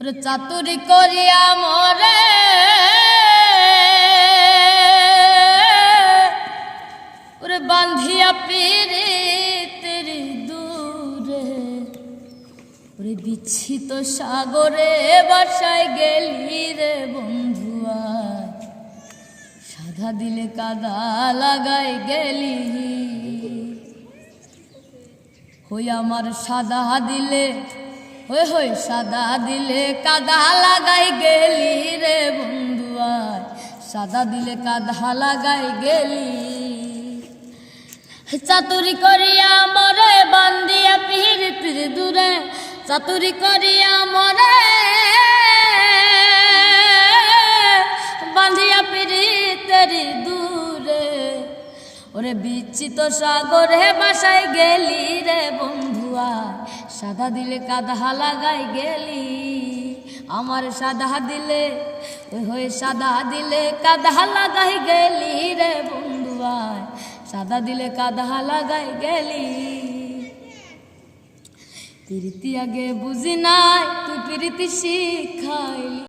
ওরে চাতুরি করিয়া মরে ওরে বান্ধিয়া পিরিতের দূরে ওরে বিচ্ছিত সাগরে বাসায় গেলি রে বন্ধুয়া সাদা দিলে কাদা লাগাই গেলি হই আমার সাদা দিলে হই সাদা দিলে কাদা লাগাই গেলি রে বন্ধুয়া সাদা দিলে কাদা লাগাই গেলি চাতুরি করিয়া মরে বান্ধিয়া পিরিতের দূরে চাতুরি করিয়া মরে বান্ধিয়া পিরিতের দূরে ওরে বিচ্ছিত সাগরে বাসায় গেলি রে বন্ধুয়া সাদা দিলে কাদা লাগাই গেলি আমার সাদা দিলে ওই সাদা দিলে কাদা লাগাই গেলি রে বন্ধুয়া সাদা দিলে কাদা লাগাই গেলি প্রীতি আগে বুঝি নাই তুই প্রীতি শিখাইলি।